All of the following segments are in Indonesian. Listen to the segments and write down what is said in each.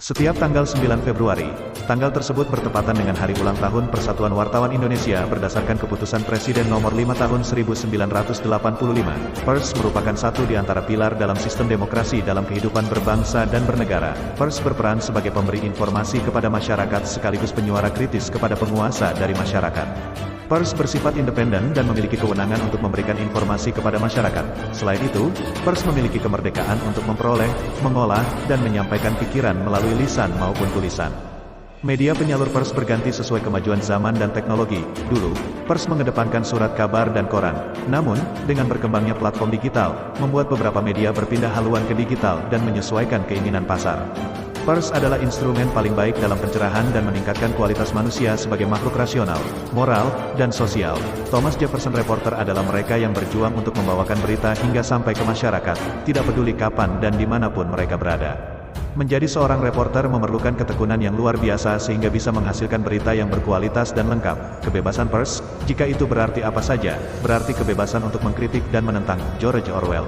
Setiap tanggal 9 Februari, tanggal tersebut bertepatan dengan hari ulang tahun Persatuan Wartawan Indonesia berdasarkan keputusan Presiden nomor 5 tahun 1985. Pers merupakan satu di antara pilar dalam sistem demokrasi dalam kehidupan berbangsa dan bernegara. Pers berperan sebagai pemberi informasi kepada masyarakat sekaligus penyuara kritis kepada penguasa dari masyarakat. Pers bersifat independen dan memiliki kewenangan untuk memberikan informasi kepada masyarakat. Selain itu, pers memiliki kemerdekaan untuk memperoleh, mengolah, dan menyampaikan pikiran melalui lisan maupun tulisan. Media penyalur pers berganti sesuai kemajuan zaman dan teknologi. Dulu, pers mengedepankan surat kabar dan koran. Namun, dengan berkembangnya platform digital, membuat beberapa media berpindah haluan ke digital dan menyesuaikan keinginan pasar. Pers adalah instrumen paling baik dalam pencerahan dan meningkatkan kualitas manusia sebagai makhluk rasional, moral, dan sosial. Thomas Jefferson Reporter adalah mereka yang berjuang untuk membawakan berita hingga sampai ke masyarakat, tidak peduli kapan dan dimanapun mereka berada. Menjadi seorang reporter memerlukan ketekunan yang luar biasa sehingga bisa menghasilkan berita yang berkualitas dan lengkap. Kebebasan pers, jika itu berarti apa saja, berarti kebebasan untuk mengkritik dan menentang. George Orwell.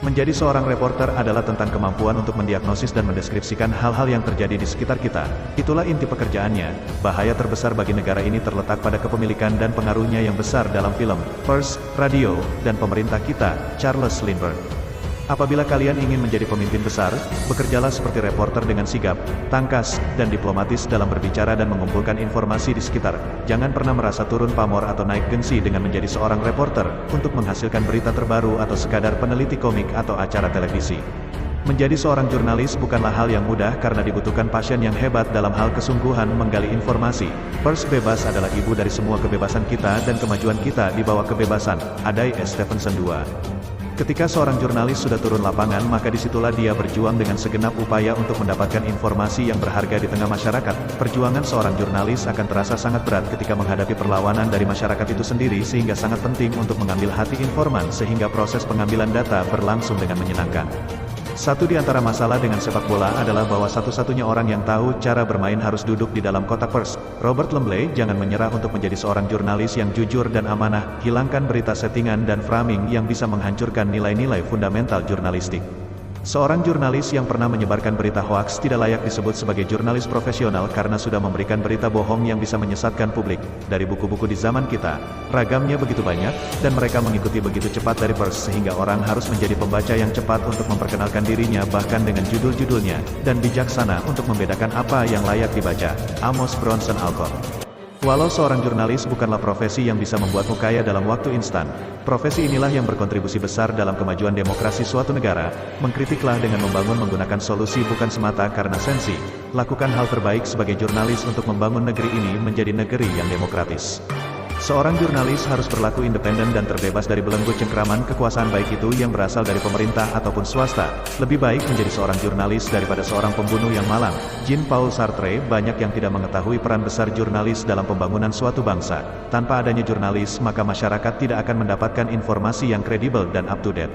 Menjadi seorang reporter adalah tentang kemampuan untuk mendiagnosis dan mendeskripsikan hal-hal yang terjadi di sekitar kita. Itulah inti pekerjaannya. Bahaya terbesar bagi negara ini terletak pada kepemilikan dan pengaruhnya yang besar dalam film, pers, radio, dan pemerintah kita. Charles Lindbergh. Apabila kalian ingin menjadi pemimpin besar, bekerjalah seperti reporter dengan sigap, tangkas, dan diplomatis dalam berbicara dan mengumpulkan informasi di sekitar. Jangan pernah merasa turun pamor atau naik gengsi dengan menjadi seorang reporter, untuk menghasilkan berita terbaru atau sekadar peneliti komik atau acara televisi. Menjadi seorang jurnalis bukanlah hal yang mudah karena dibutuhkan pasien yang hebat dalam hal kesungguhan menggali informasi. Pers bebas adalah ibu dari semua kebebasan kita dan kemajuan kita di bawah kebebasan. Adai S. Stephenson II. Ketika seorang jurnalis sudah turun lapangan, maka disitulah dia berjuang dengan segenap upaya untuk mendapatkan informasi yang berharga di tengah masyarakat. Perjuangan seorang jurnalis akan terasa sangat berat ketika menghadapi perlawanan dari masyarakat itu sendiri, sehingga sangat penting untuk mengambil hati informan sehingga proses pengambilan data berlangsung dengan menyenangkan. Satu di antara masalah dengan sepak bola adalah bahwa satu-satunya orang yang tahu cara bermain harus duduk di dalam kotak pers. Robert Lemley, jangan menyerah untuk menjadi seorang jurnalis yang jujur dan amanah. Hilangkan berita settingan dan framing yang bisa menghancurkan nilai-nilai fundamental jurnalistik. Seorang jurnalis yang pernah menyebarkan berita hoaks tidak layak disebut sebagai jurnalis profesional karena sudah memberikan berita bohong yang bisa menyesatkan publik. Dari buku-buku di zaman kita, ragamnya begitu banyak, dan mereka mengikuti begitu cepat dari pers sehingga orang harus menjadi pembaca yang cepat untuk memperkenalkan dirinya bahkan dengan judul-judulnya, dan bijaksana untuk membedakan apa yang layak dibaca. Amos Bronson Alcott. Walau seorang jurnalis bukanlah profesi yang bisa membuatmu kaya dalam waktu instan, profesi inilah yang berkontribusi besar dalam kemajuan demokrasi suatu negara. Mengkritiklah dengan membangun menggunakan solusi bukan semata karena sensi. Lakukan hal terbaik sebagai jurnalis untuk membangun negeri ini menjadi negeri yang demokratis. Seorang jurnalis harus berlaku independen dan terbebas dari belenggu cengkraman kekuasaan baik itu yang berasal dari pemerintah ataupun swasta. Lebih baik menjadi seorang jurnalis daripada seorang pembunuh yang malang. Jean-Paul Sartre. Banyak yang tidak mengetahui peran besar jurnalis dalam pembangunan suatu bangsa. Tanpa adanya jurnalis, maka masyarakat tidak akan mendapatkan informasi yang kredibel dan up to date.